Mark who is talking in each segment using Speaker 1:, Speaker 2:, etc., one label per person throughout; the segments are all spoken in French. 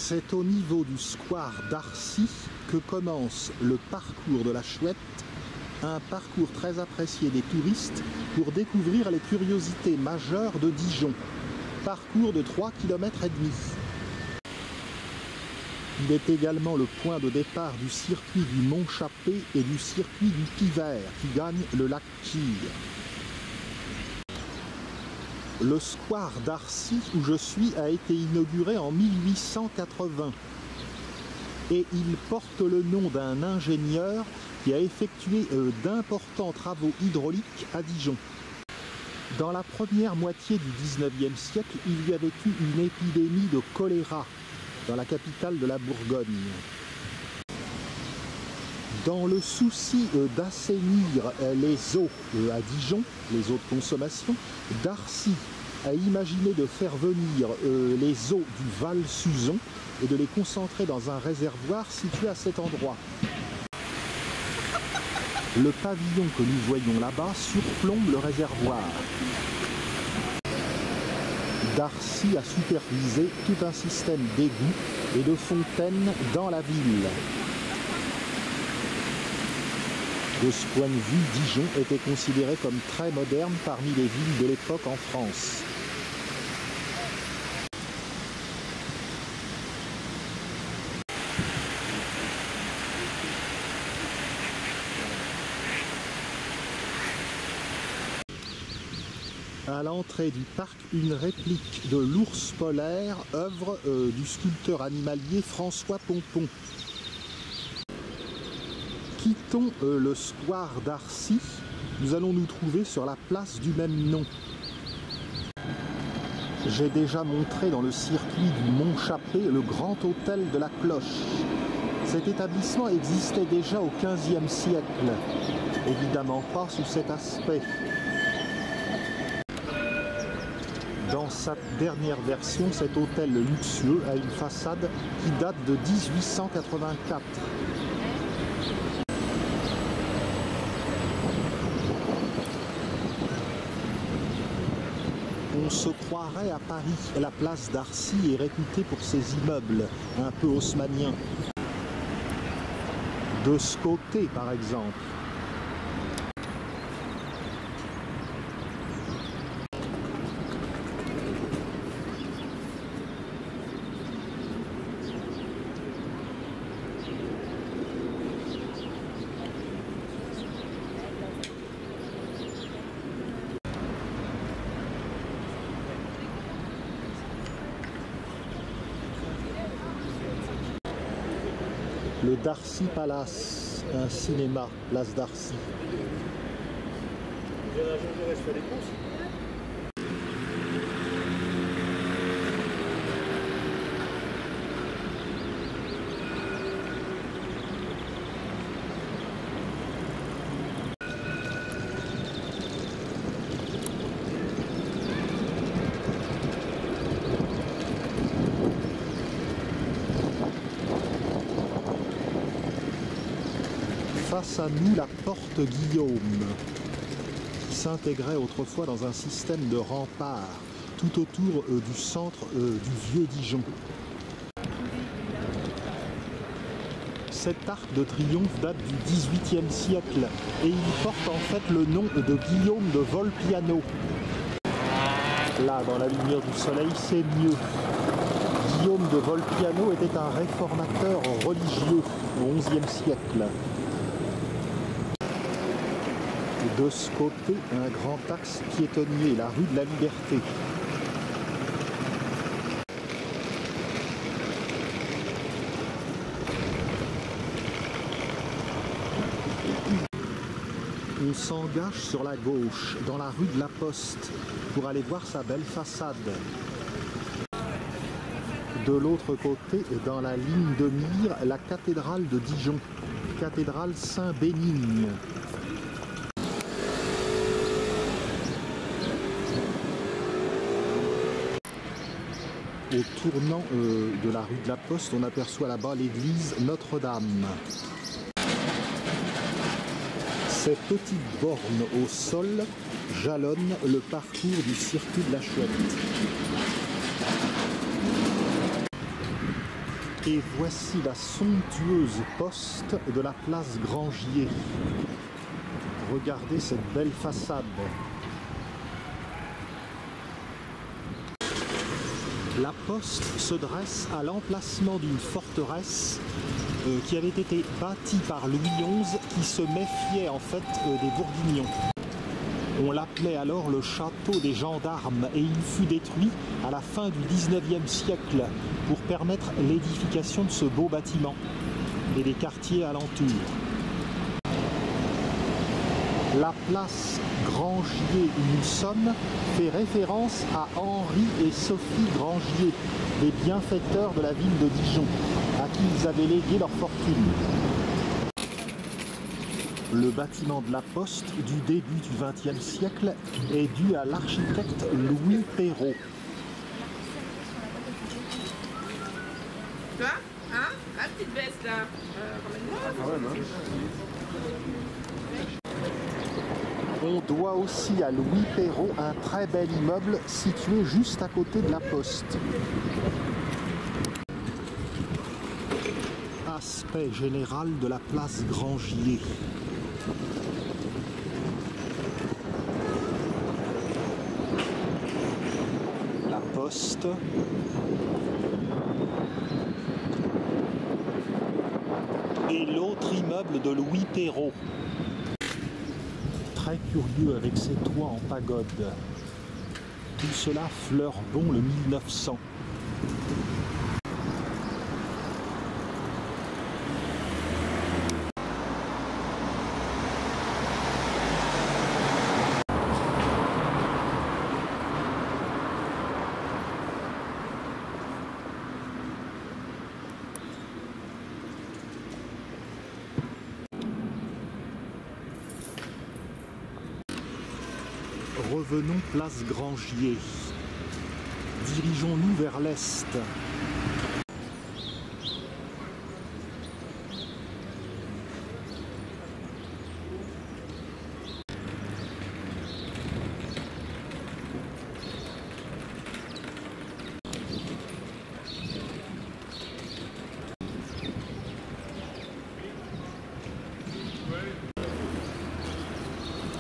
Speaker 1: C'est au niveau du square d'Arcy que commence le parcours de la Chouette, un parcours très apprécié des touristes pour découvrir les curiosités majeures de Dijon. Parcours de 3,5 km. Il est également le point de départ du circuit du Mont-Chappé et du circuit du Pivert qui gagne le lac Kyr. Le square d'Arcy où je suis a été inauguré en 1880 et il porte le nom d'un ingénieur qui a effectué d'importants travaux hydrauliques à Dijon. Dans la première moitié du 19e siècle, il y avait eu une épidémie de choléra dans la capitale de la Bourgogne. Dans le souci d'assainir les eaux à Dijon, les eaux de consommation, Darcy a imaginé de faire venir les eaux du Val-Suzon et de les concentrer dans un réservoir situé à cet endroit. Le pavillon que nous voyons là-bas surplombe le réservoir. Darcy a supervisé tout un système d'égouts et de fontaines dans la ville. De ce point de vue, Dijon était considéré comme très moderne parmi les villes de l'époque en France. À l'entrée du parc, une réplique de l'ours polaire, œuvre du sculpteur animalier François Pompon. Quittons le square d'Arcy, nous allons nous trouver sur la place du même nom. J'ai déjà montré dans le circuit du Mont-Chappé le grand hôtel de la Cloche. Cet établissement existait déjà au XVe siècle, évidemment pas sous cet aspect. Dans sa dernière version, cet hôtel luxueux a une façade qui date de 1884. On se croirait à Paris. La place d'Arcy est réputée pour ses immeubles, un peu haussmanniens. De ce côté, par exemple. Le Darcy Palace, un cinéma, place d'Arcy. Face à nous, la porte Guillaume, qui s'intégrait autrefois dans un système de remparts tout autour du centre du vieux Dijon. Cet arc de triomphe date du XVIIIe siècle et il porte en fait le nom de Guillaume de Volpiano. Là, dans la lumière du soleil, c'est mieux. Guillaume de Volpiano était un réformateur religieux au XIe siècle. De ce côté, un grand axe piétonnier, la rue de la Liberté. On s'engage sur la gauche, dans la rue de la Poste, pour aller voir sa belle façade. De l'autre côté, dans la ligne de mire, la cathédrale de Dijon, cathédrale Saint-Bénigne. Au tournant de la rue de la Poste, on aperçoit là-bas l'église Notre-Dame. Ces petites bornes au sol jalonnent le parcours du circuit de la Chouette. Et voici la somptueuse poste de la place Grangier. Regardez cette belle façade. La poste se dresse à l'emplacement d'une forteresse qui avait été bâtie par Louis XI, qui se méfiait en fait des Bourguignons. On l'appelait alors le château des gendarmes et il fut détruit à la fin du XIXe siècle pour permettre l'édification de ce beau bâtiment et des quartiers alentours. La place Grangier où nous sommes fait référence à Henri et Sophie Grangier, des bienfaiteurs de la ville de Dijon, à qui ils avaient légué leur fortune. Le bâtiment de la Poste du début du XXe siècle est dû à l'architecte Louis Perrault.
Speaker 2: Toi, hein? La petite veste là, ramène-moi.
Speaker 1: On doit aussi à Louis Perrault un très bel immeuble situé juste à côté de la Poste. Aspect général de la place Grangier. La Poste. Et l'autre immeuble de Louis Perrault. Très curieux avec ses toits en pagode. Tout cela fleure bon le 1900. Revenons place Grangier. Dirigeons-nous vers l'est.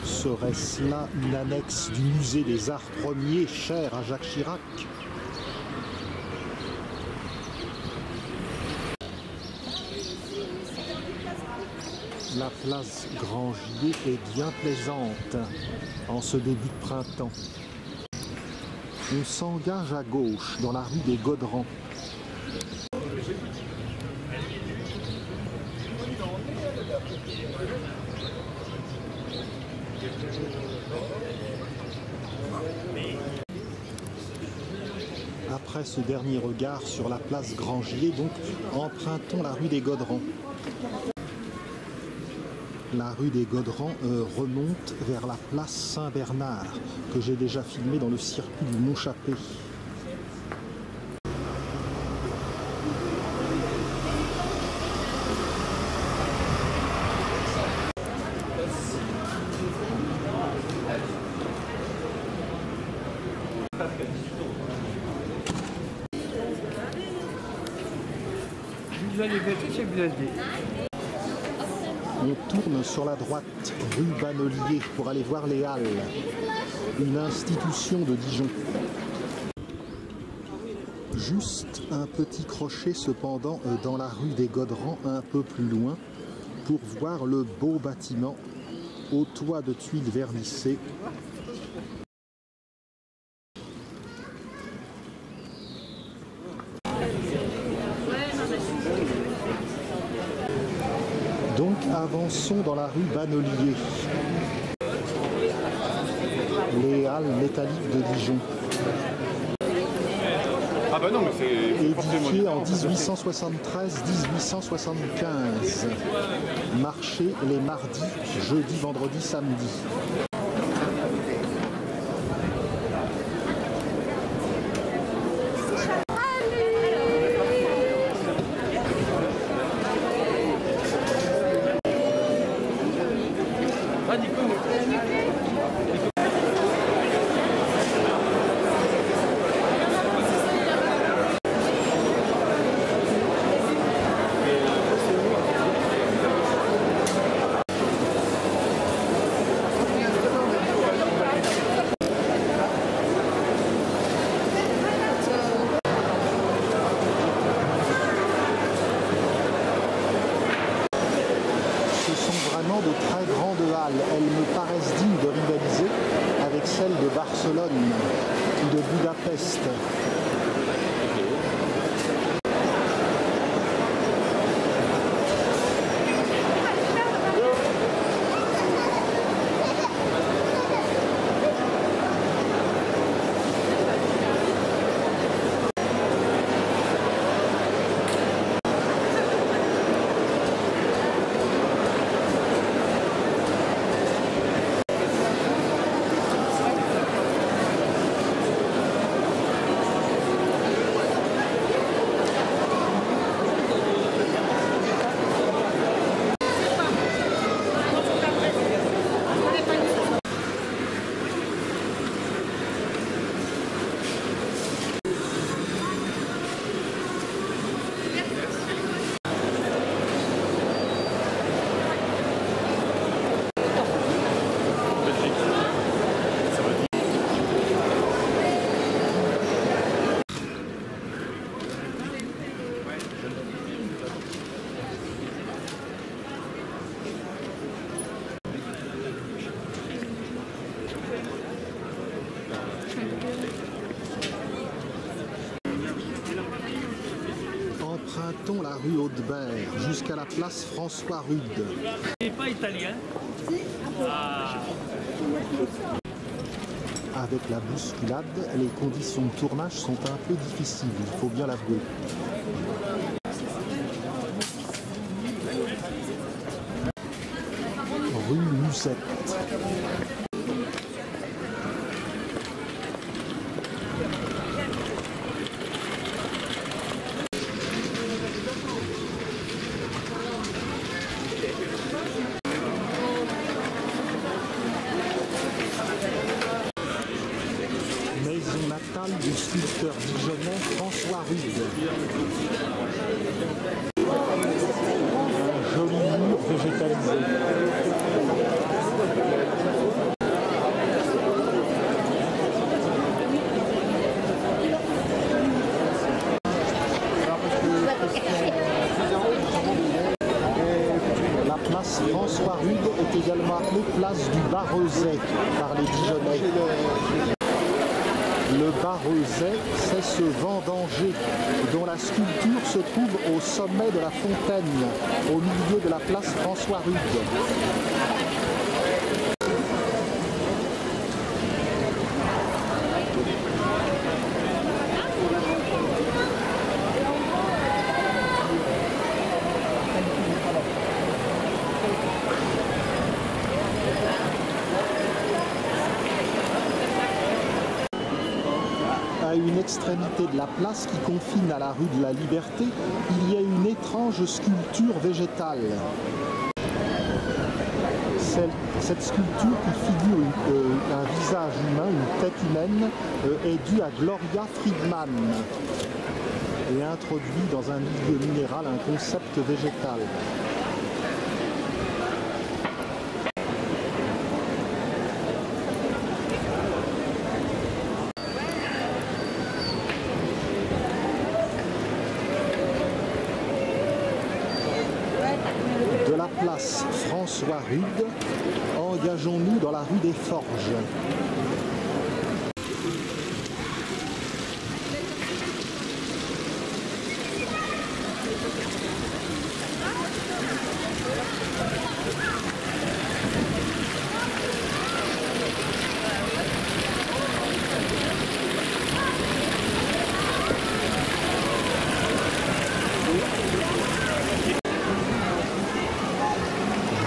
Speaker 1: Serait-ce là une annexe du musée des arts premiers cher à Jacques Chirac? La place Grangier est bien plaisante en ce début de printemps. On s'engage à gauche dans la rue des Godrans. Après ce dernier regard sur la place Grangier, donc empruntons la rue des Godrans. La rue des Godrans remonte vers la place Saint-Bernard, que j'ai déjà filmé dans le circuit du Mont-Chappé. On tourne sur la droite, rue Bannelier, pour aller voir les Halles, une institution de Dijon. Juste un petit crochet cependant dans la rue des Godrans, un peu plus loin, pour voir le beau bâtiment au toit de tuiles vernissées. Donc avançons dans la rue Bannelier. Les Halles métalliques de Dijon.
Speaker 3: Ah bah non, mais c'est
Speaker 1: édifié en 1873-1875. Marché les mardis, jeudi, vendredi, samedi. Barcelone ou de Budapest. Empruntons la rue Haudebert jusqu'à la place François Rude.
Speaker 3: Il n'est pas italien. Ah.
Speaker 1: Avec la bousculade, les conditions de tournage sont un peu difficiles, il faut bien l'avouer. Rue Musette. Maison natale du sculpteur dijonnais François Rude. Un joli mur végétalisé. La place François Rude est également appelée place du Barrezet par les Dijonnais. Le Barrezet, c'est ce vendanger dont la sculpture se trouve au sommet de la fontaine, au milieu de la place François Rude. À une extrémité de la place qui confine à la rue de la Liberté, il y a une étrange sculpture végétale. Cette sculpture qui figure un visage humain, une tête humaine, est due à Gloria Friedman et introduit dans un milieu minéral un concept végétal. De la place François Rude, engageons-nous dans la rue des Forges.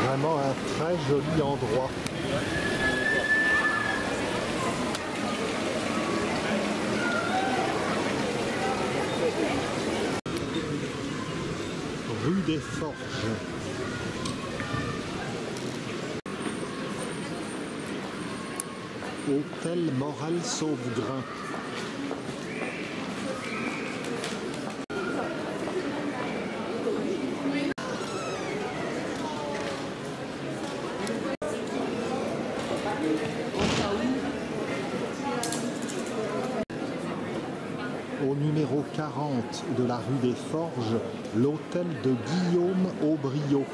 Speaker 1: Vraiment un très joli endroit. Rue des Forges. Hôtel Moral Sauvegrain. Au numéro 40 de la rue des Forges, l'hôtel de Guillaume Aubriot.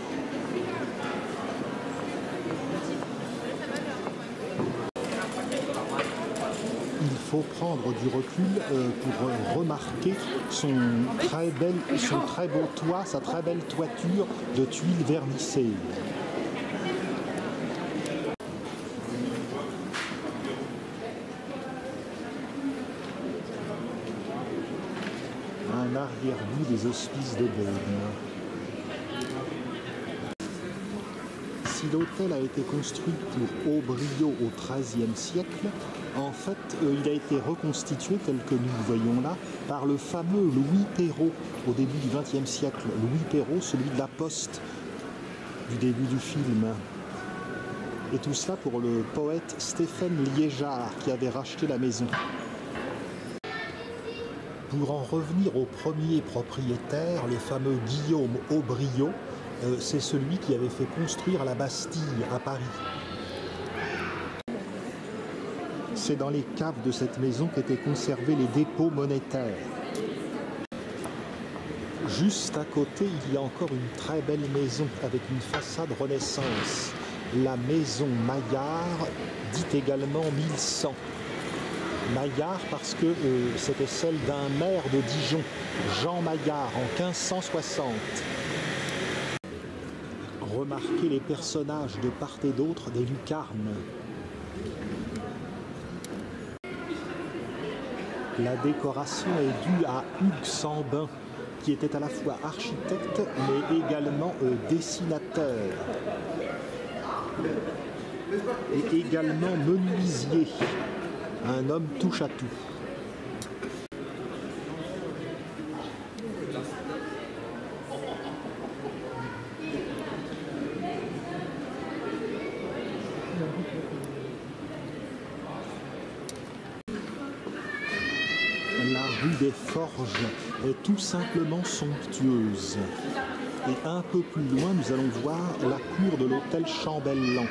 Speaker 1: faut prendre du recul pour remarquer son très beau toit, sa très belle toiture de tuiles vernissées. Un arrière-goût des hospices de Beaune. Si l'hôtel a été construit pour Aubriot au XIIIe siècle, en fait, il a été reconstitué, tel que nous le voyons là, par le fameux Louis Perrault, au début du XXe siècle. Louis Perrault, celui de la Poste, du début du film. Et tout cela pour le poète Stéphane Liégeard, qui avait racheté la maison. Pour en revenir au premier propriétaire, le fameux Guillaume Aubriot, c'est celui qui avait fait construire la Bastille à Paris. C'est dans les caves de cette maison qu'étaient conservés les dépôts monétaires. Juste à côté, il y a encore une très belle maison avec une façade Renaissance. La maison Maillard, dite également 1100. Maillard parce que c'était celle d'un maire de Dijon, Jean Maillard, en 1560. Remarquez les personnages de part et d'autre des lucarnes. La décoration est due à Hugues Sambin, qui était à la fois architecte mais également dessinateur et également menuisier, un homme touche à tout. La rue des Forges est tout simplement somptueuse. Et un peu plus loin, nous allons voir la cour de l'hôtel Chambellan.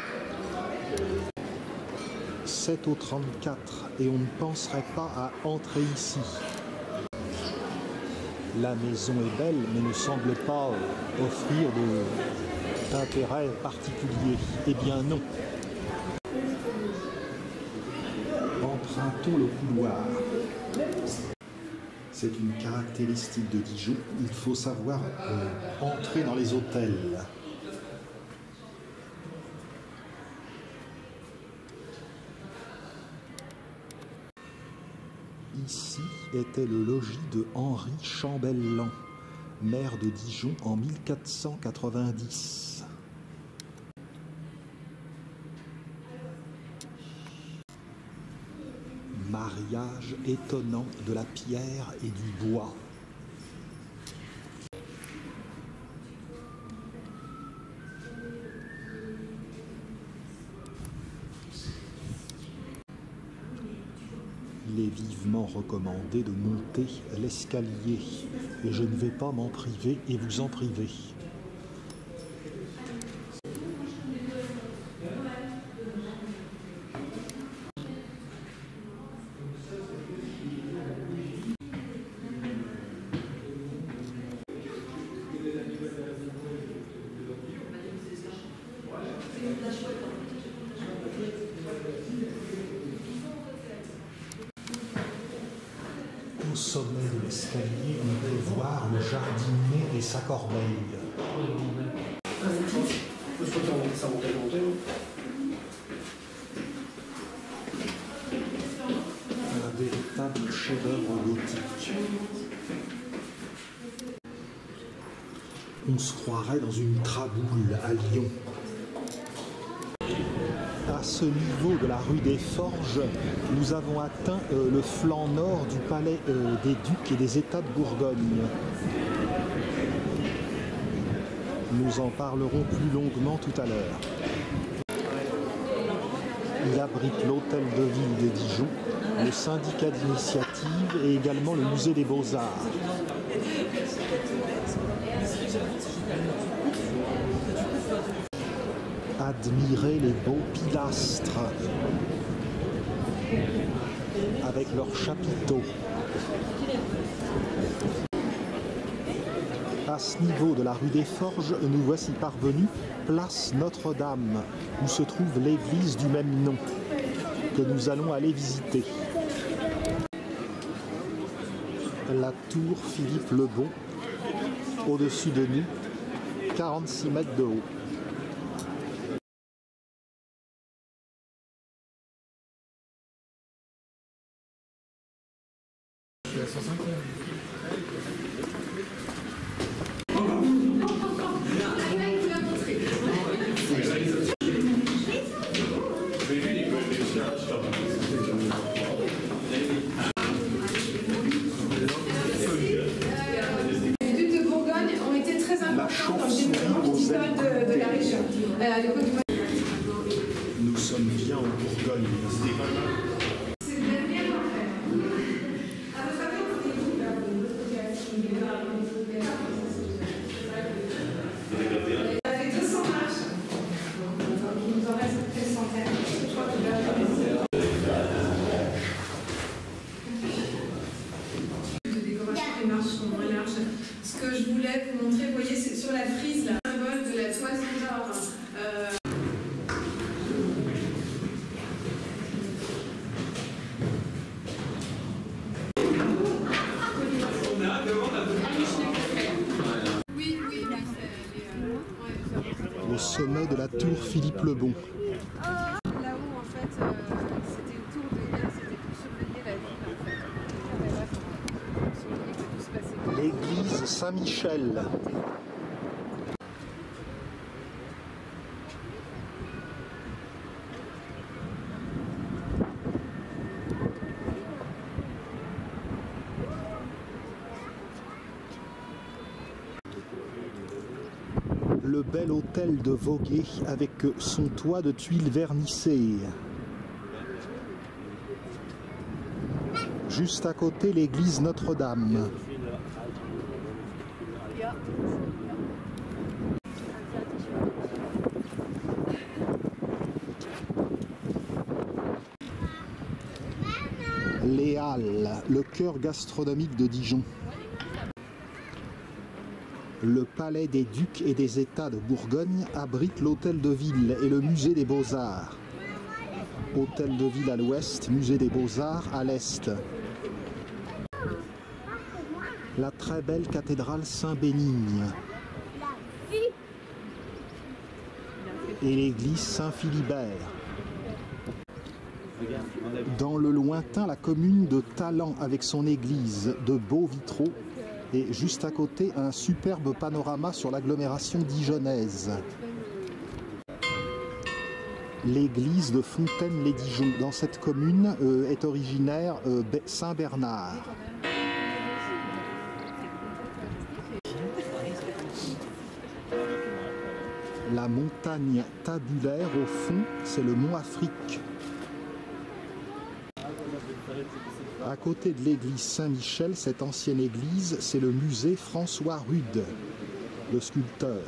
Speaker 1: C'est au 34 et on ne penserait pas à entrer ici. La maison est belle mais ne semble pas offrir d'intérêt particulier. Eh bien non. Empruntons le couloir. C'est une caractéristique de Dijon. Il faut savoir entrer dans les hôtels. Ici était le logis de Henri Chambellan, maire de Dijon en 1490. Mariage étonnant de la pierre et du bois. Il est vivement recommandé de monter l'escalier et je ne vais pas m'en priver et vous en priver. Au sommet de l'escalier, on peut voir le jardinier et sa corbeille. Un véritable chef-d'œuvre gothique. On se croirait dans une traboule à Lyon. À ce niveau de la rue des Forges, nous avons atteint le flanc nord du palais des Ducs et des États de Bourgogne. Nous en parlerons plus longuement tout à l'heure. Il abrite l'hôtel de ville de Dijon, le syndicat d'initiative et également le musée des Beaux-Arts. Admirez les beaux pilastres avec leurs chapiteaux. À ce niveau de la rue des Forges, nous voici parvenus place Notre-Dame, où se trouve l'église du même nom, que nous allons aller visiter. La tour Philippe le Bon, au-dessus de nous, 46 mètres de haut. Nous sommes bien en Bourgogne.
Speaker 2: Les marches sont moins larges. Ce que je voulais vous montrer, vous voyez, c'est sur la frise, là, le symbole de la toison d'or.
Speaker 1: Au sommet de la tour Philippe le Bon.
Speaker 2: Là-haut, en fait, c'était une tour de guerre, c'était pour surveiller la ville, en fait. Pour surveiller que tout se passait bien.
Speaker 1: L'église Saint-Michel. Le bel hôtel de Voguet avec son toit de tuiles vernissées. Juste à côté, l'église Notre-Dame. Les Halles, le cœur gastronomique de Dijon. Le palais des ducs et des états de Bourgogne abrite l'hôtel de ville et le musée des beaux-arts. Hôtel de ville à l'ouest, musée des beaux-arts à l'est. La très belle cathédrale Saint-Bénigne. Et l'église Saint-Philibert. Dans le lointain, la commune de Talent avec son église de beaux vitraux. Et juste à côté, un superbe panorama sur l'agglomération dijonnaise. L'église de Fontaine-les-Dijon, dans cette commune, est originaire Saint-Bernard. La montagne tabulaire, au fond, c'est le mont Afrique. À côté de l'église Saint-Michel, cette ancienne église, c'est le musée François Rude, le sculpteur.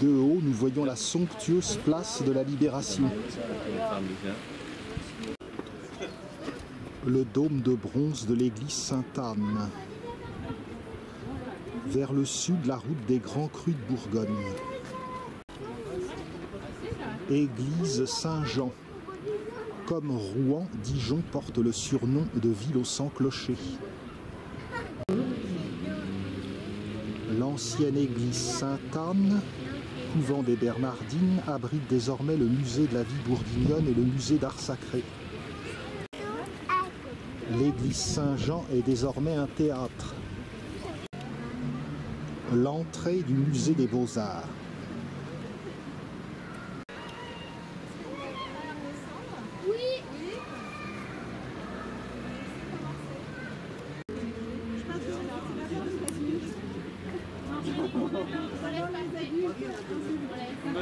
Speaker 1: De haut, nous voyons la somptueuse place de la Libération. Le dôme de bronze de l'église Sainte-Anne. Vers le sud, la route des Grands Crus de Bourgogne. Église Saint-Jean. Comme Rouen, Dijon porte le surnom de ville aux 100 clochers. L'ancienne église Sainte-Anne, couvent des Bernardines, abrite désormais le musée de la vie bourguignonne et le musée d'art sacré. L'église Saint-Jean est désormais un théâtre. L'entrée du musée des Beaux-Arts.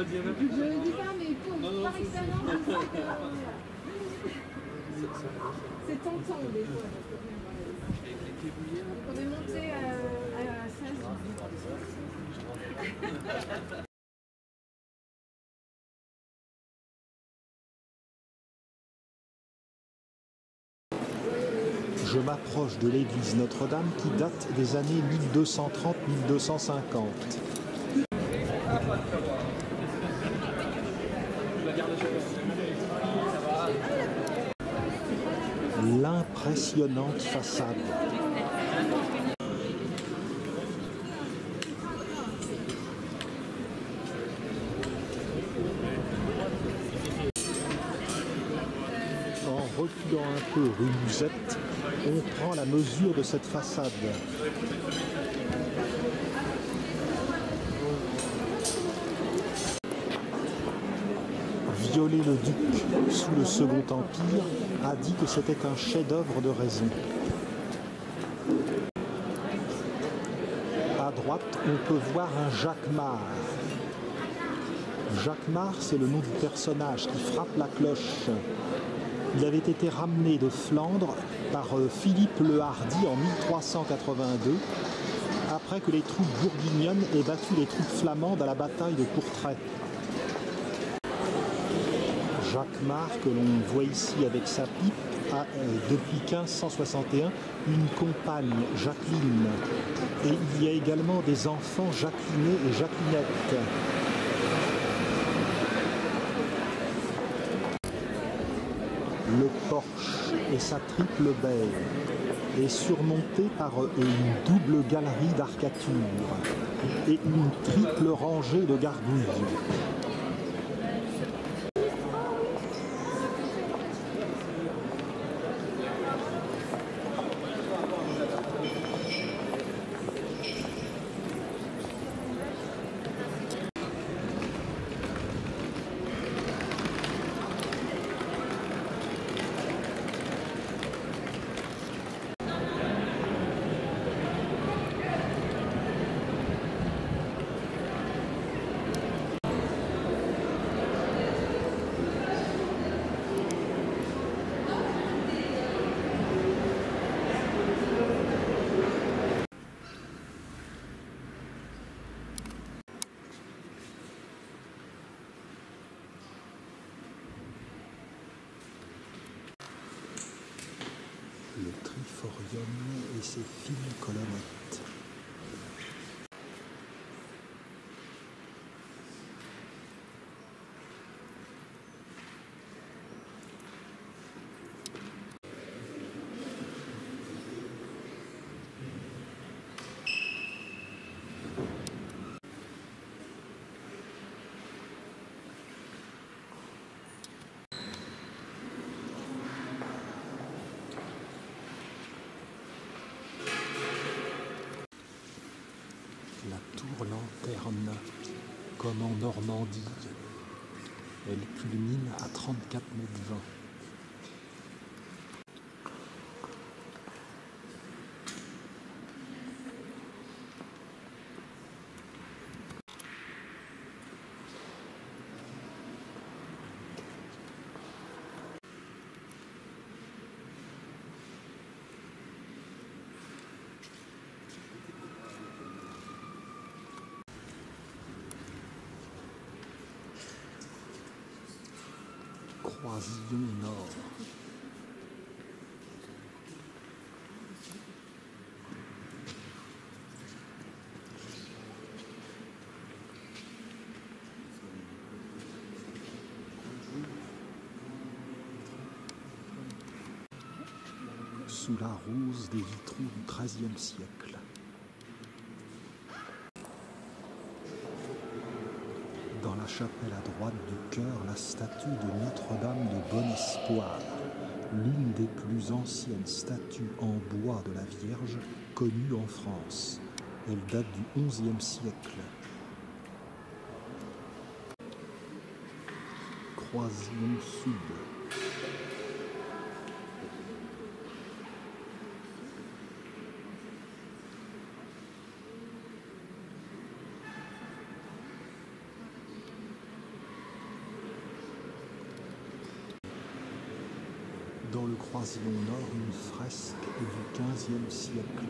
Speaker 2: Je dis pas, mais par expérience, c'est tentant des fois. Donc on est monté à 16.
Speaker 1: Je m'approche de l'église Notre-Dame qui date des années 1230-1250. L'un impressionnante façade. En reculant un peu rue Musette, on prend la mesure de cette façade. Viollet-le-Duc, sous le Second Empire, a dit que c'était un chef-d'œuvre de raison. À droite, on peut voir un jacquemart. Jacquemart, c'est le nom du personnage qui frappe la cloche. Il avait été ramené de Flandre par Philippe le Hardi en 1382, après que les troupes bourguignonnes aient battu les troupes flamandes à la bataille de Courtrai. Jacquemart, que l'on voit ici avec sa pipe, a depuis 1561 une compagne, Jacqueline. Et il y a également des enfants Jacqueline et Jacquelinette. Le porche et sa triple baie est surmonté par une double galerie d'arcatures et une triple rangée de gargouilles. Le triforium et ses fines colonnettes. La tour-lanterne, comme en Normandie, elle culmine à 34,20 m. Croisillon Nord. Sous la rose des vitraux du XIIIe siècle. Dans la chapelle à droite du chœur, la statue de Notre-Dame de Bon Espoir, l'une des plus anciennes statues en bois de la Vierge connues en France. Elle date du XIe siècle. Croisillon Sud. Dans le croisillon nord, une fresque du XVe siècle.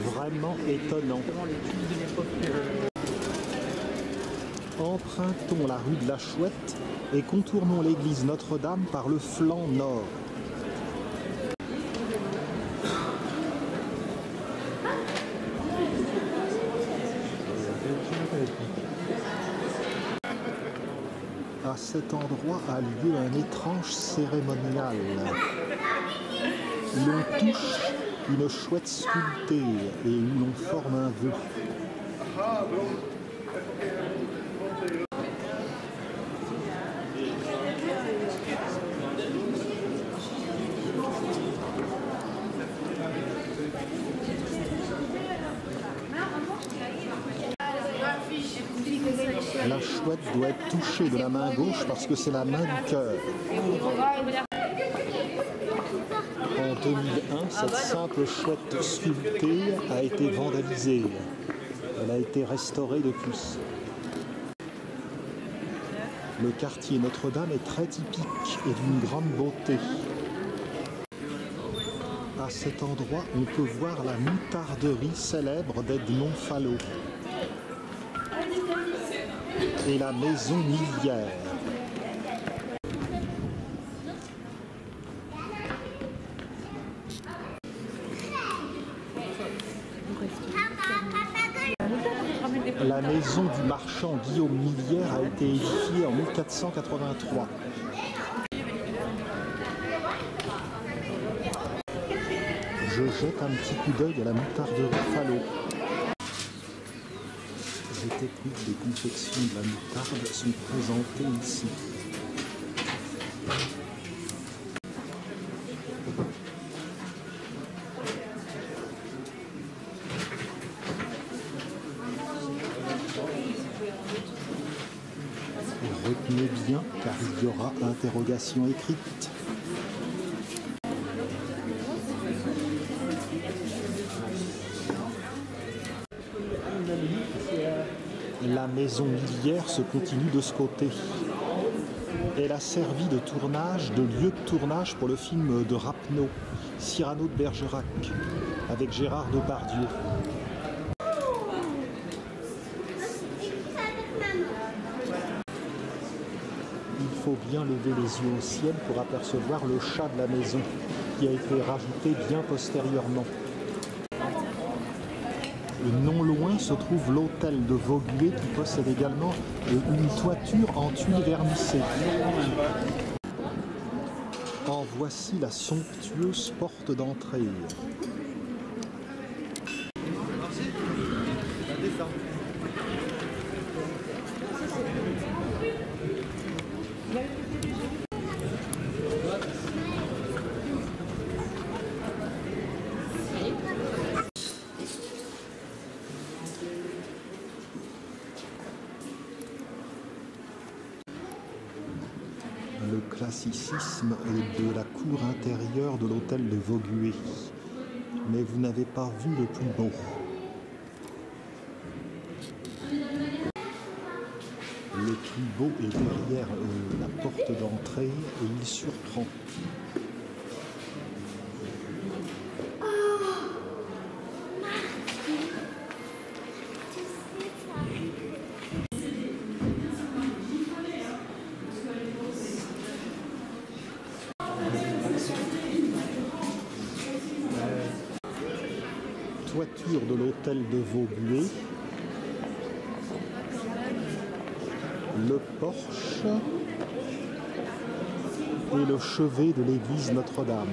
Speaker 1: Vraiment étonnant. Empruntons la rue de la Chouette et contournons l'église Notre-Dame par le flanc nord. À cet endroit a lieu un étrange cérémonial. L'on touche une chouette sculptée et où l'on forme un vœu. La chouette doit être touchée de la main gauche parce que c'est la main du cœur. En 2001, cette simple chouette sculptée a été vandalisée. Elle a été restaurée depuis. Le quartier Notre-Dame est très typique et d'une grande beauté. À cet endroit, on peut voir la moutarderie célèbre d'Edmond Fallot et la maison Millière. La maison du marchand Guillaume Millière a été édifiée en 1483. Je jette un petit coup d'œil à la moutarderie Fallot. Les techniques de confection de la moutarde sont présentées ici. Retenez bien car il y aura interrogation écrite. La maison Millière se continue de ce côté. Elle a servi de tournage, de lieu de tournage pour le film de Rappeneau, Cyrano de Bergerac, avec Gérard Depardieu. Il faut bien lever les yeux au ciel pour apercevoir le chat de la maison, qui a été rajouté bien postérieurement. Non loin se trouve l'hôtel de Vaugué qui possède également une toiture en tuiles vernissées. En voici la somptueuse porte d'entrée. Le classicisme de la cour intérieure de l'hôtel de Vaugué. Mais vous n'avez pas vu le plus beau. Le plus beau est derrière la porte d'entrée et il surprend. Toiture de l'hôtel de Vaugué, le porche et le chevet de l'église Notre-Dame.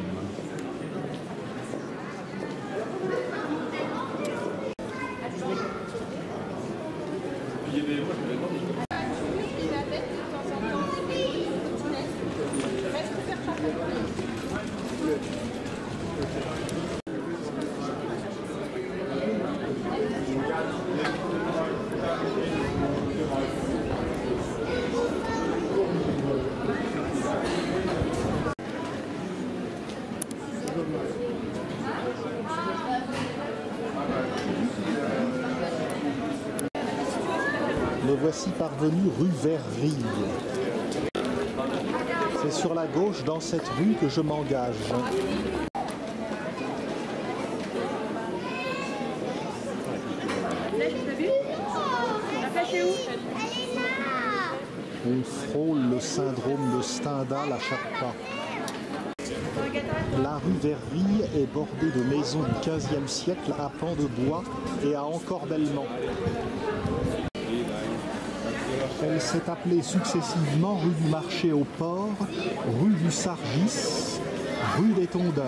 Speaker 1: Me voici parvenu rue Verrille. C'est sur la gauche dans cette rue que je m'engage. On frôle le syndrome de Stendhal à chaque pas. La rue Verville est bordée de maisons du XVe siècle à pans de bois et à encorbellement. Elle s'est appelée successivement rue du Marché au Port, rue du Sargis, rue des Tondeurs.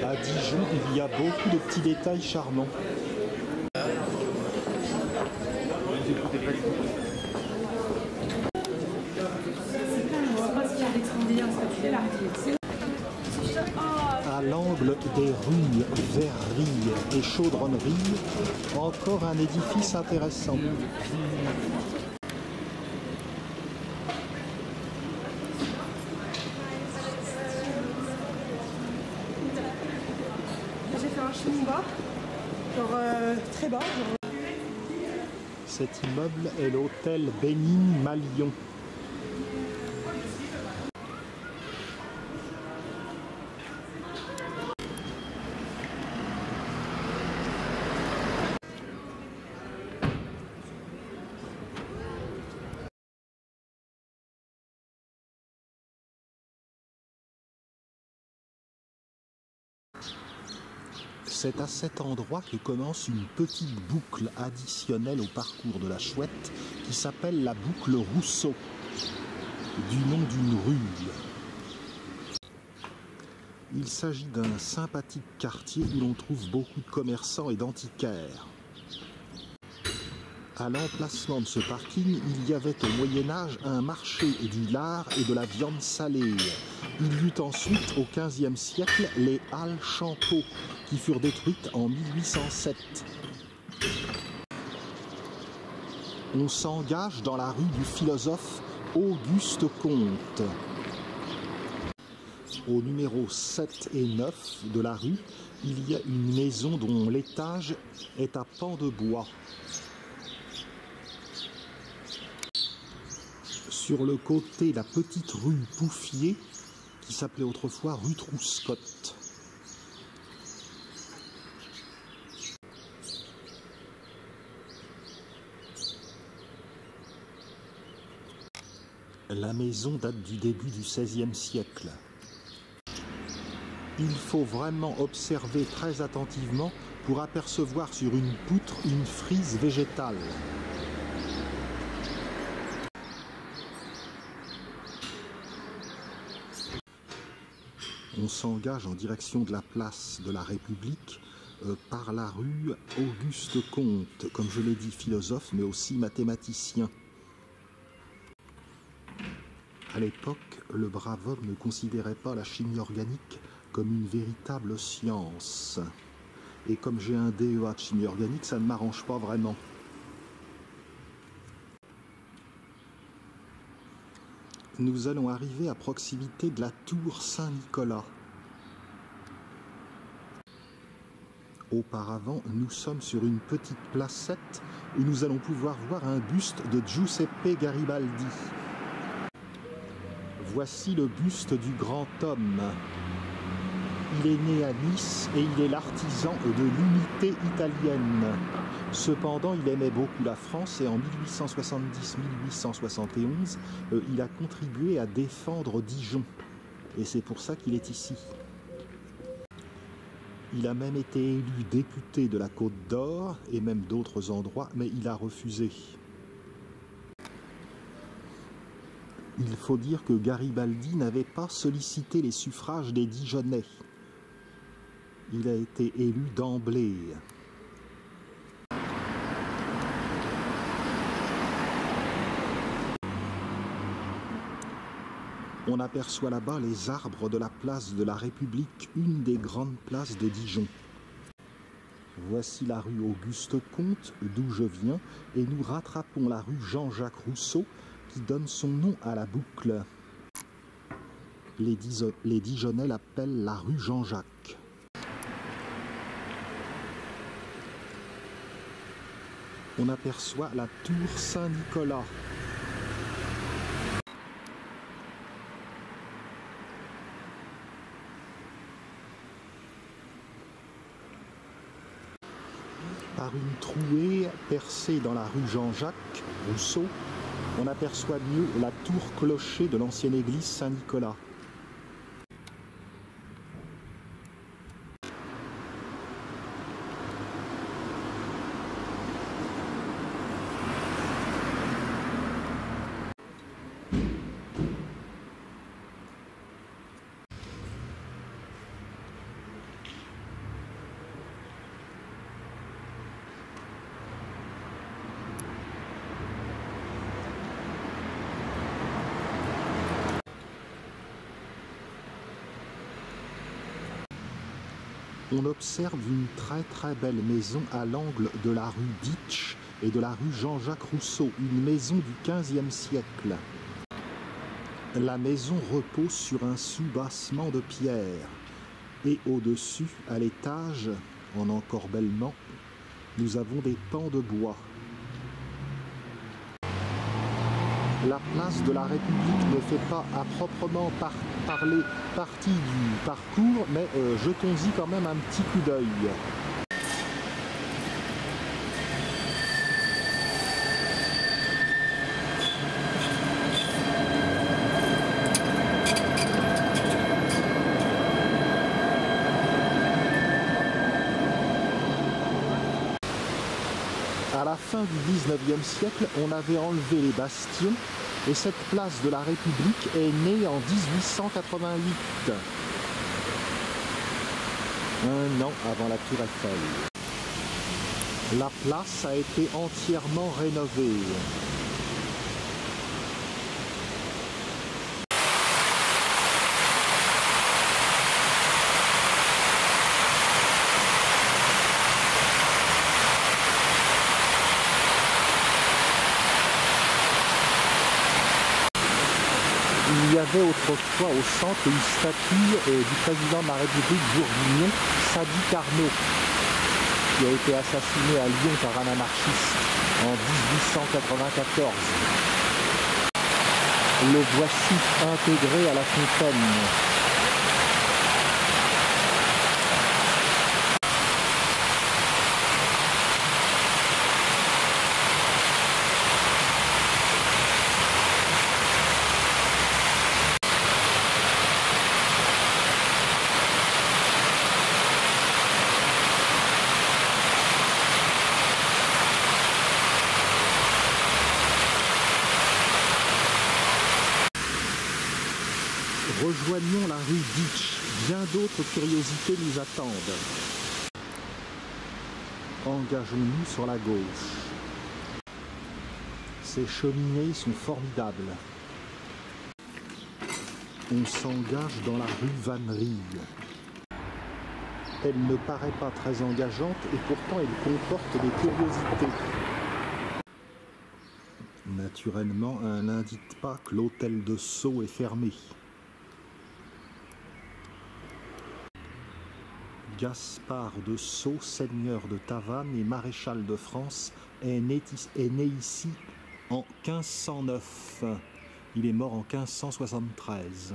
Speaker 1: À Dijon, il y a beaucoup de petits détails charmants. À l'angle des rues Verrerie et Chaudronnerie, encore un édifice intéressant.
Speaker 2: J'ai fait un chemin bas, genre très bas.
Speaker 1: Cet immeuble est l'hôtel Bénigne-Malion. C'est à cet endroit que commence une petite boucle additionnelle au parcours de la Chouette qui s'appelle la boucle Rousseau, du nom d'une rue. Il s'agit d'un sympathique quartier où l'on trouve beaucoup de commerçants et d'antiquaires. À l'emplacement de ce parking, il y avait au Moyen-Âge un marché du lard et de la viande salée. Il y eut ensuite, au XVe siècle, les halles Champeau, qui furent détruites en 1807. On s'engage dans la rue du philosophe Auguste Comte. Au numéro 7 et 9 de la rue, il y a une maison dont l'étage est à pans de bois. Sur le côté, la petite rue Pouffier, qui s'appelait autrefois rue Trouscotte. La maison date du début du XVIe siècle. Il faut vraiment observer très attentivement pour apercevoir sur une poutre une frise végétale. On s'engage en direction de la place de la République par la rue Auguste Comte, comme je l'ai dit, philosophe mais aussi mathématicien. À l'époque, le brave homme ne considérait pas la chimie organique comme une véritable science. Et comme j'ai un DEA de chimie organique, ça ne m'arrange pas vraiment. Nous allons arriver à proximité de la tour Saint-Nicolas. Auparavant, nous sommes sur une petite placette où nous allons pouvoir voir un buste de Giuseppe Garibaldi. Voici le buste du grand homme. Il est né à Nice et il est l'artisan de l'unité italienne. Cependant, il aimait beaucoup la France et en 1870-1871, il a contribué à défendre Dijon. Et c'est pour ça qu'il est ici. Il a même été élu député de la Côte d'Or et même d'autres endroits, mais il a refusé. Il faut dire que Garibaldi n'avait pas sollicité les suffrages des Dijonnais. Il a été élu d'emblée. On aperçoit là-bas les arbres de la place de la République, une des grandes places de Dijon. Voici la rue Auguste Comte, d'où je viens, et nous rattrapons la rue Jean-Jacques Rousseau, qui donne son nom à la boucle. Les Dijonnais l'appellent la rue Jean-Jacques. on aperçoit la tour Saint-Nicolas. Par une trouée percée dans la rue Jean-Jacques Rousseau, on aperçoit mieux la tour-clocher de l'ancienne église Saint-Nicolas. On observe une très belle maison à l'angle de la rue Ditch et de la rue Jean-Jacques Rousseau, une maison du XVe siècle. La maison repose sur un soubassement de pierre et au-dessus, à l'étage, en encorbellement, nous avons des pans de bois. La place de la République ne fait pas à proprement parler partie du parcours, mais jetons-y quand même un petit coup d'œil. À la fin du XIXe siècle, on avait enlevé les bastions et cette place de la République est née en 1888, un an avant la Tour Eiffel. La place a été entièrement rénovée. Il y avait autrefois au centre une statue du président de la République Bourguignon, Sadi Carnot, qui a été assassiné à Lyon par un anarchiste en 1894. Le voici intégré à la fontaine. Rejoignons la rue Ditch, bien d'autres curiosités nous attendent. Engageons-nous sur la gauche. Ces cheminées sont formidables. On s'engage dans la rue Vannerie. Elle ne paraît pas très engageante et pourtant elle comporte des curiosités. Naturellement, elle n'indique pas que l'hôtel de Sceaux est fermé. Gaspard de Sceaux, seigneur de Tavannes et maréchal de France, est né ici en 1509. Il est mort en 1573.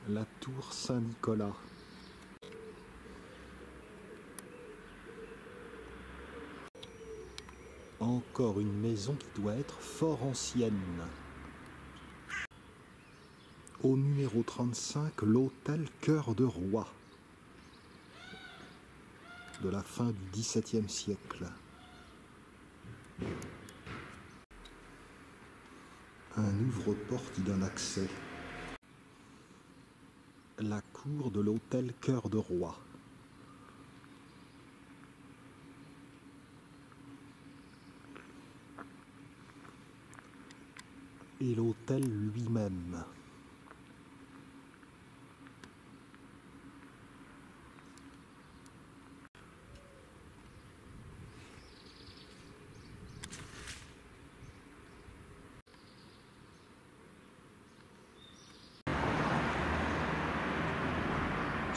Speaker 1: La tour Saint-Nicolas. Encore une maison qui doit être fort ancienne. Au numéro 35, l'hôtel Cœur de Roi, de la fin du XVIIe siècle. Un ouvre-porte d'un accès. La cour de l'hôtel Cœur de Roi. Et l'hôtel lui-même.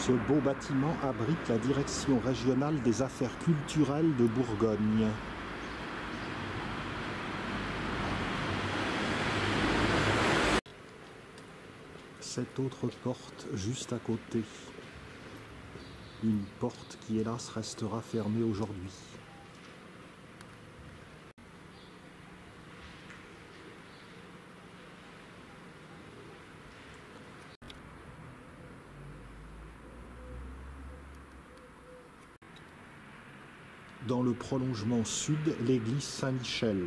Speaker 1: Ce beau bâtiment abrite la Direction régionale des affaires culturelles de Bourgogne. Cette autre porte juste à côté. Une porte qui, hélas, restera fermée aujourd'hui. Dans le prolongement sud, l'église Saint-Michel.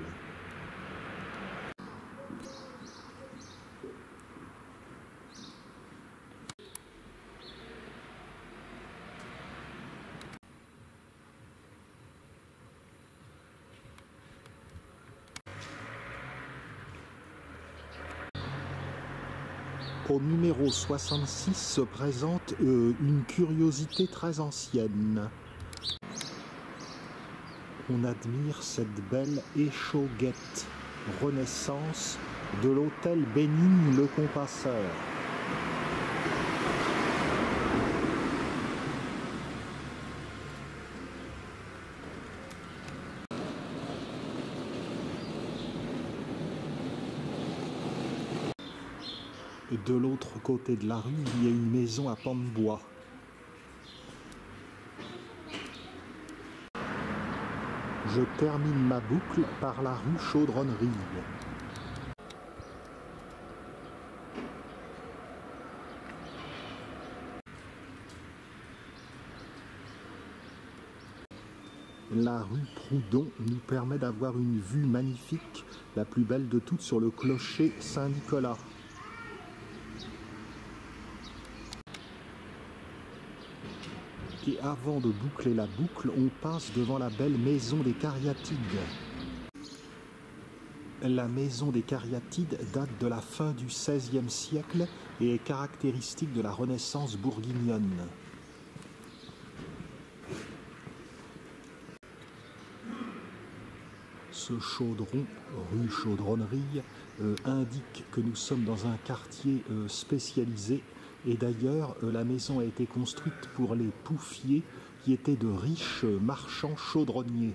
Speaker 1: Au numéro 66 se présente une curiosité très ancienne. On admire cette belle échauguette Renaissance de l'hôtel Bénigne Le Compasseur. De l'autre côté de la rue, il y a une maison à pans de bois. Je termine ma boucle par la rue Chaudronnerie. La rue Proudhon nous permet d'avoir une vue magnifique, la plus belle de toutes, sur le clocher Saint-Nicolas. Et avant de boucler la boucle, on passe devant la belle maison des Cariatides. La maison des Cariatides date de la fin du XVIe siècle et est caractéristique de la Renaissance bourguignonne. Ce chaudron, rue Chaudronnerie, indique que nous sommes dans un quartier spécialisé. Et d'ailleurs, la maison a été construite pour les Pouffiers, qui étaient de riches marchands chaudronniers.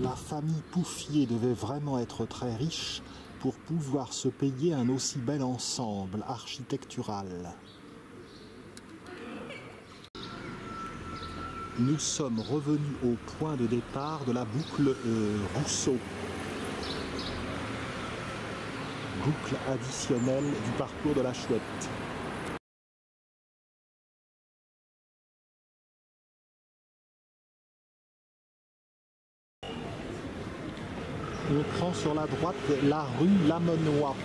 Speaker 1: La famille Pouffier devait vraiment être très riche pour pouvoir se payer un aussi bel ensemble architectural. Nous sommes revenus au point de départ de la boucle Rousseau. Boucle additionnelle du parcours de la Chouette. On prend sur la droite la rue Lamenois.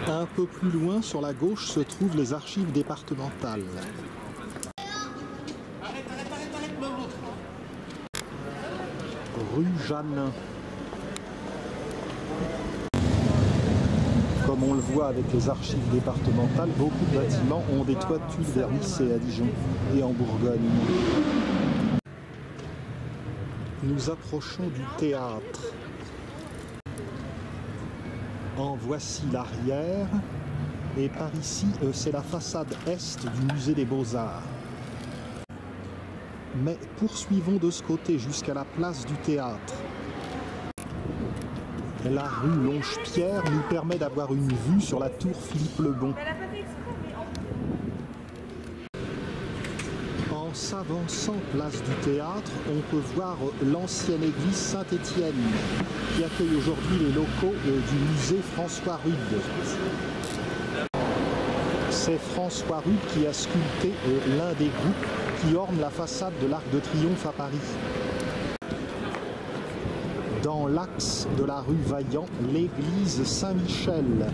Speaker 1: Un peu plus loin, sur la gauche, se trouvent les archives départementales. Rue Jeannin. Comme on le voit avec les archives départementales, beaucoup de bâtiments ont des toitures vernissées à Dijon et en Bourgogne. Nous approchons du théâtre. En voici l'arrière, et par ici, c'est la façade est du musée des Beaux-Arts. Mais poursuivons de ce côté jusqu'à la place du théâtre. La rue Longe-Pierre nous permet d'avoir une vue sur la tour Philippe-le-Bon. En s'avançant place du théâtre, on peut voir l'ancienne église Saint-Étienne, qui accueille aujourd'hui les locaux du musée François Rude. C'est François Rude qui a sculpté l'un des groupes qui ornent la façade de l'Arc de Triomphe à Paris. dans l'axe de la rue Vaillant, l'église Saint-Michel,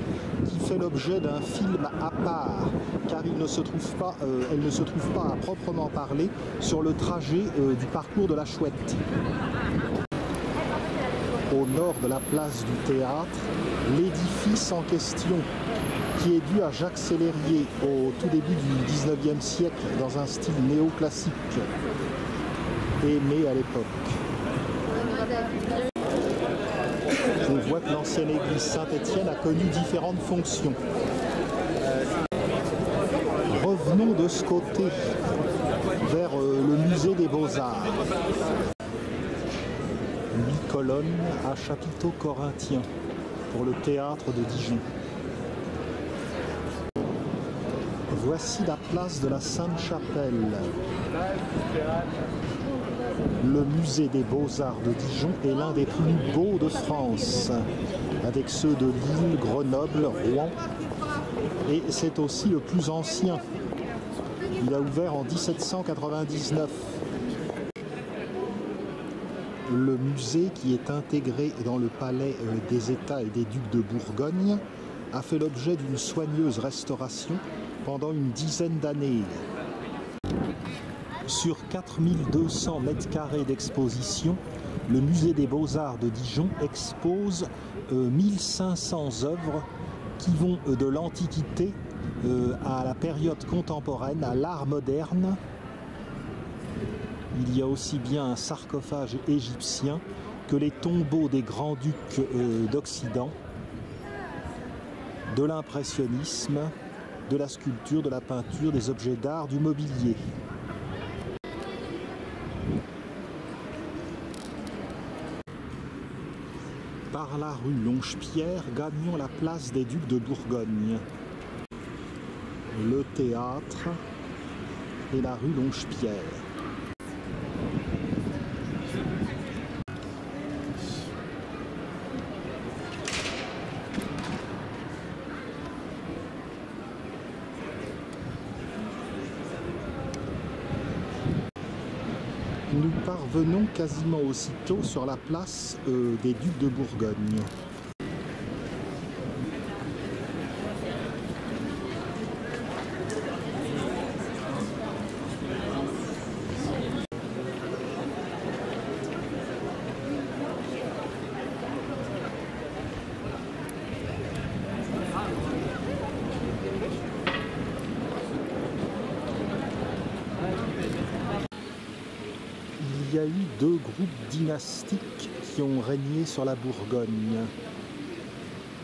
Speaker 1: qui fait l'objet d'un film à part, car elle ne se trouve pas à proprement parler sur le trajet du parcours de la Chouette. Au nord de la place du théâtre, l'édifice en question, qui est dû à Jacques Sellerier au tout début du XIXe siècle dans un style néoclassique, aimé à l'époque. On voit que l'ancienne église Saint-Étienne a connu différentes fonctions. Revenons de ce côté, vers le musée des Beaux-Arts. 8 colonnes à chapiteau corinthien pour le théâtre de Dijon. Voici la place de la Sainte-Chapelle. Le musée des Beaux-Arts de Dijon est l'un des plus beaux de France, avec ceux de Lille, Grenoble, Rouen, et c'est aussi le plus ancien. Il a ouvert en 1799. Le musée, qui est intégré dans le palais des États et des Ducs de Bourgogne, a fait l'objet d'une soigneuse restauration pendant une dizaine d'années. Sur 4200 m² d'exposition, le musée des Beaux-Arts de Dijon expose 1500 œuvres qui vont de l'Antiquité à la période contemporaine, à l'art moderne. Il y a aussi bien un sarcophage égyptien que les tombeaux des grands-ducs d'Occident, de l'impressionnisme, de la sculpture, de la peinture, des objets d'art, du mobilier. Par la rue Longe-Pierre, gagnons la place des Ducs de Bourgogne. Le théâtre et la rue Longe-Pierre. Nous parvenons quasiment aussitôt sur la place des Ducs de Bourgogne. Il y a eu deux groupes dynastiques qui ont régné sur la Bourgogne.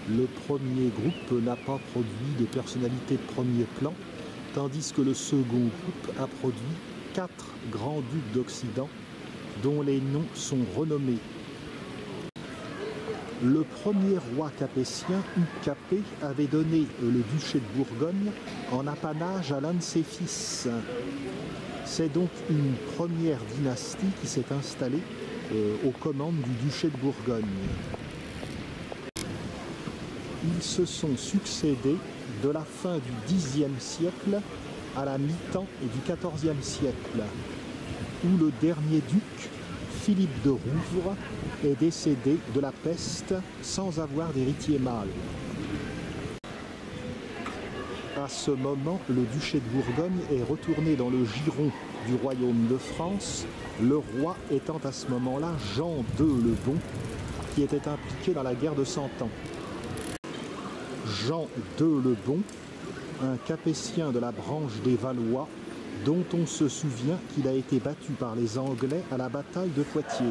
Speaker 1: Le premier groupe n'a pas produit de personnalités de premier plan, tandis que le second groupe a produit 4 grands ducs d'Occident, dont les noms sont renommés. Le premier roi capétien, Hugues Capet, avait donné le duché de Bourgogne en apanage à l'un de ses fils. C'est donc une première dynastie qui s'est installée aux commandes du duché de Bourgogne. Ils se sont succédés de la fin du Xe siècle à la mi-temps du XIVe siècle, où le dernier duc, Philippe de Rouvre, est décédé de la peste sans avoir d'héritier mâle. À ce moment, le duché de Bourgogne est retourné dans le giron du royaume de France, le roi étant à ce moment-là Jean II le Bon, qui était impliqué dans la guerre de 100 ans. Jean II le Bon, un capétien de la branche des Valois, dont on se souvient qu'il a été battu par les Anglais à la bataille de Poitiers.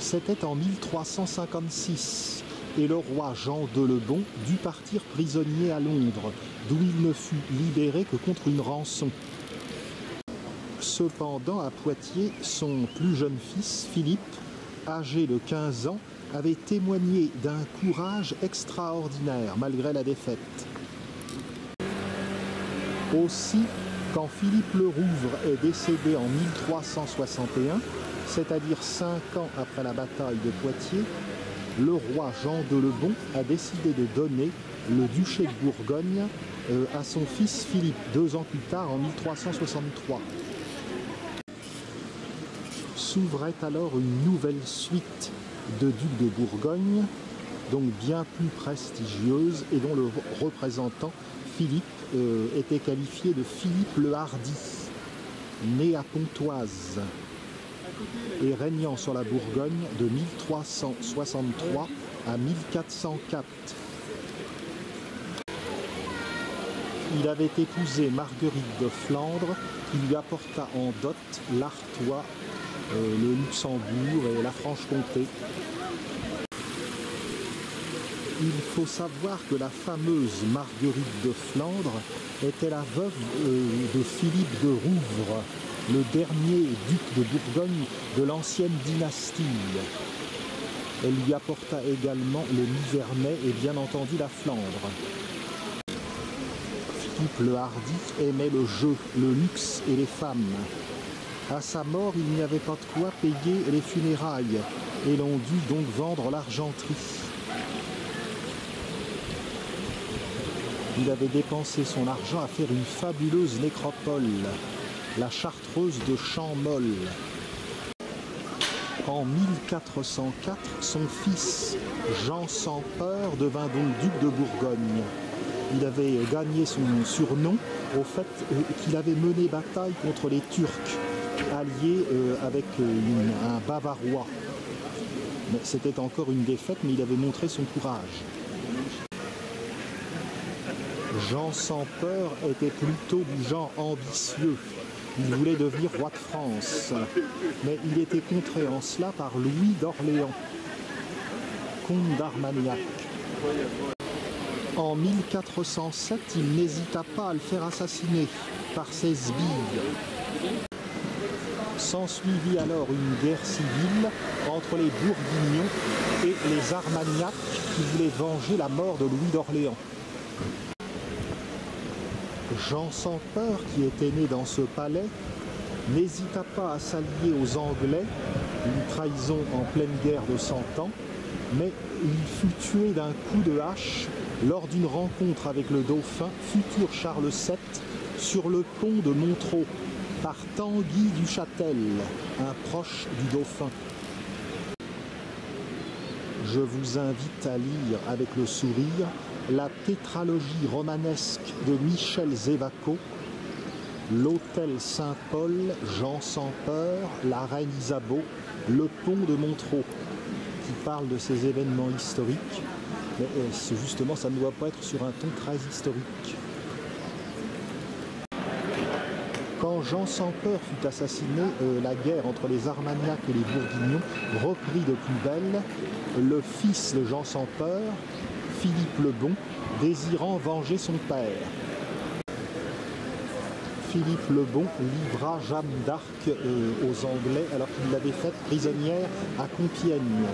Speaker 1: C'était en 1356. Et le roi Jean II le Bon dut partir prisonnier à Londres, d'où il ne fut libéré que contre une rançon. Cependant, à Poitiers, son plus jeune fils, Philippe, âgé de 15 ans, avait témoigné d'un courage extraordinaire malgré la défaite. Aussi, quand Philippe le Rouvre est décédé en 1361, c'est-à-dire 5 ans après la bataille de Poitiers, le roi Jean II le Bon a décidé de donner le duché de Bourgogne à son fils Philippe, 2 ans plus tard, en 1363. s'ouvrait alors une nouvelle suite de ducs de Bourgogne, donc bien plus prestigieuse, et dont le représentant Philippe était qualifié de Philippe le Hardi, né à Pontoise et régnant sur la Bourgogne de 1363 à 1404. Il avait épousé Marguerite de Flandre, qui lui apporta en dot l'Artois, le Luxembourg et la Franche-Comté. Il faut savoir que la fameuse Marguerite de Flandre était la veuve de Philippe de Rouvre, le dernier duc de Bourgogne de l'ancienne dynastie. Elle lui apporta également le Nivernais et bien entendu la Flandre. Philippe le Hardi aimait le jeu, le luxe et les femmes. À sa mort, il n'y avait pas de quoi payer les funérailles et l'on dut donc vendre l'argenterie. Il avait dépensé son argent à faire une fabuleuse nécropole, la Chartreuse de Champmol. En 1404, son fils, Jean sans peur, devint donc duc de Bourgogne. Il avait gagné son surnom au fait qu'il avait mené bataille contre les Turcs, alliés avec un Bavarois. C'était encore une défaite, mais il avait montré son courage. Jean sans peur était plutôt du genre ambitieux. Il voulait devenir roi de France, mais il était contré en cela par Louis d'Orléans, comte d'Armagnac. En 1407, il n'hésita pas à le faire assassiner par ses sbires. S'ensuivit alors une guerre civile entre les Bourguignons et les Armagnacs qui voulaient venger la mort de Louis d'Orléans. Jean sans peur, qui était né dans ce palais, n'hésita pas à s'allier aux Anglais, une trahison en pleine guerre de 100 ans, mais il fut tué d'un coup de hache lors d'une rencontre avec le dauphin, futur Charles VII, sur le pont de Montreux, par Tanguy du Châtel, un proche du dauphin. Je vous invite à lire avec le sourire la tétralogie romanesque de Michel Zévaco, l'Hôtel Saint-Paul, Jean sans peur, la Reine Isabeau, le pont de Montreux, qui parle de ces événements historiques. Mais justement, ça ne doit pas être sur un ton très historique. Quand Jean sans peur fut assassiné, la guerre entre les Armagnacs et les Bourguignons reprit de plus belle. Le fils de Jean sans peur, Philippe le Bon, désirant venger son père. Philippe le Bon livra Jeanne d'Arc aux Anglais alors qu'il l'avait faite prisonnière à Compiègne.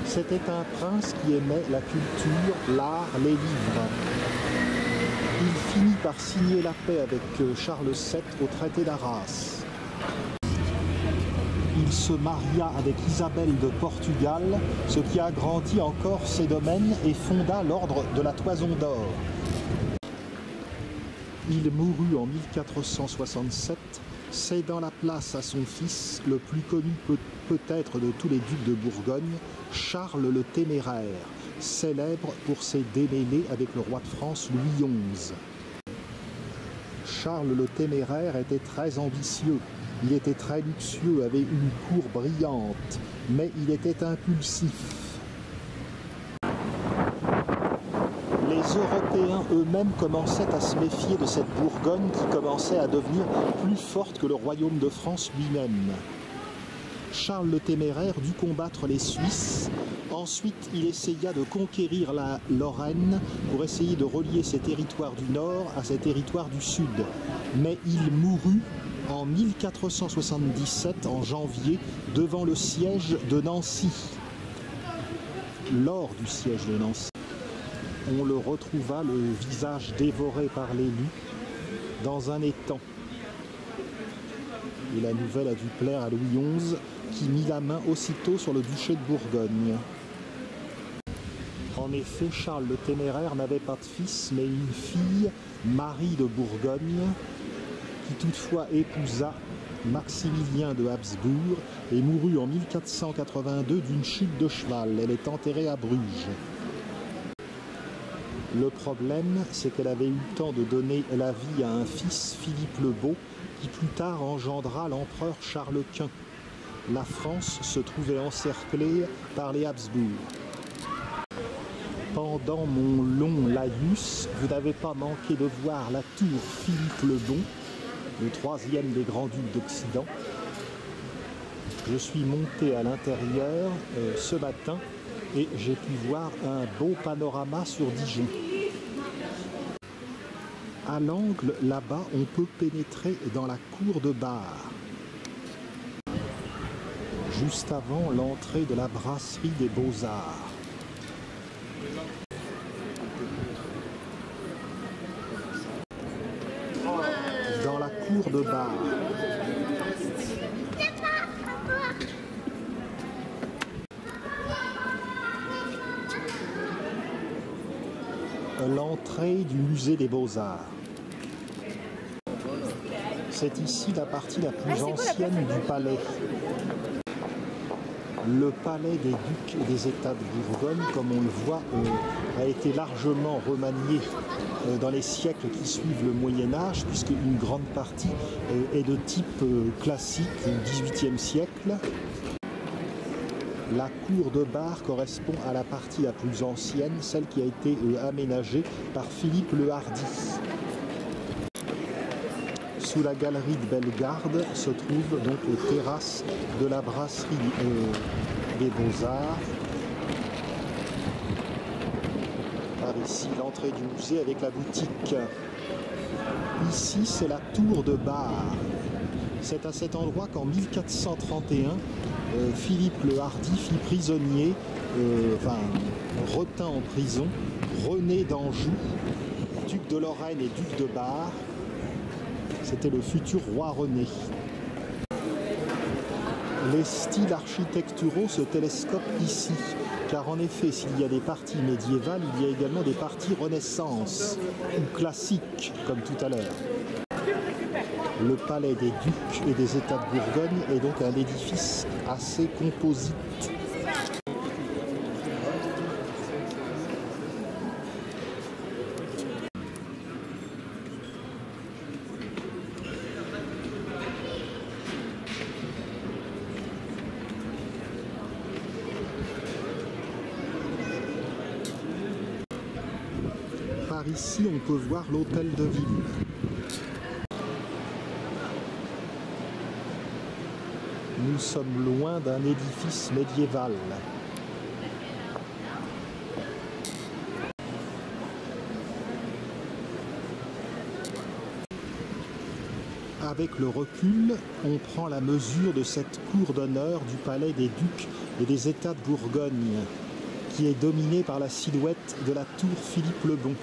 Speaker 1: C'était un prince qui aimait la culture, l'art, les livres. Il finit par signer la paix avec Charles VII au traité d'Arras. Il se maria avec Isabelle de Portugal, ce qui agrandit encore ses domaines et fonda l'ordre de la Toison d'Or. Il mourut en 1467, cédant la place à son fils, le plus connu peut-être de tous les ducs de Bourgogne, Charles le Téméraire, célèbre pour ses démêlés avec le roi de France Louis XI. Charles le Téméraire était très ambitieux. Il était très luxueux, avait une cour brillante, mais il était impulsif. Les Européens eux-mêmes commençaient à se méfier de cette Bourgogne qui commençait à devenir plus forte que le royaume de France lui-même. Charles le Téméraire dut combattre les Suisses. Ensuite, il essaya de conquérir la Lorraine pour essayer de relier ses territoires du nord à ses territoires du sud. Mais il mourut en 1477, en janvier, devant le siège de Nancy. Lors du siège de Nancy, on le retrouva, le visage dévoré par les loups, dans un étang. Et la nouvelle a dû plaire à Louis XI, qui mit la main aussitôt sur le duché de Bourgogne. En effet, Charles le Téméraire n'avait pas de fils, mais une fille, Marie de Bourgogne, qui toutefois épousa Maximilien de Habsbourg et mourut en 1482 d'une chute de cheval. Elle est enterrée à Bruges. Le problème, c'est qu'elle avait eu le temps de donner la vie à un fils, Philippe le Beau, qui plus tard engendra l'empereur Charles Quint. La France se trouvait encerclée par les Habsbourg. Pendant mon long laïus, vous n'avez pas manqué de voir la tour Philippe le Bon, le troisième des grands-ducs d'Occident. Je suis monté à l'intérieur ce matin et j'ai pu voir un beau panorama sur Dijon. À l'angle, là-bas, on peut pénétrer dans la cour de bar, juste avant l'entrée de la brasserie des Beaux-Arts. Dans la cour de bar, l'entrée du musée des Beaux-Arts. C'est ici la partie la plus ancienne du palais. Le palais des ducs et des États de Bourgogne, comme on le voit, a été largement remanié dans les siècles qui suivent le Moyen-Âge, puisqu'une grande partie est de type classique du XVIIIe siècle. La cour de bar correspond à la partie la plus ancienne, celle qui a été aménagée par Philippe le Hardi. Sous la galerie de Bellegarde se trouvent donc les terrasses de la brasserie des Beaux-Arts. Par ici, l'entrée du musée avec la boutique. Ici, c'est la tour de bar. C'est à cet endroit qu'en 1431, Philippe le Hardi fit prisonnier, retint en prison, René d'Anjou, duc de Lorraine et duc de Bar. C'était le futur roi René. Les styles architecturaux se télescopent ici, car en effet, s'il y a des parties médiévales, il y a également des parties Renaissance, ou classiques, comme tout à l'heure. Le palais des ducs et des États de Bourgogne est donc un édifice assez composite. Par ici, on peut voir l'hôtel de ville. Nous sommes loin d'un édifice médiéval. Avec le recul, on prend la mesure de cette cour d'honneur du palais des ducs et des États de Bourgogne, qui est dominée par la silhouette de la tour Philippe le Bon.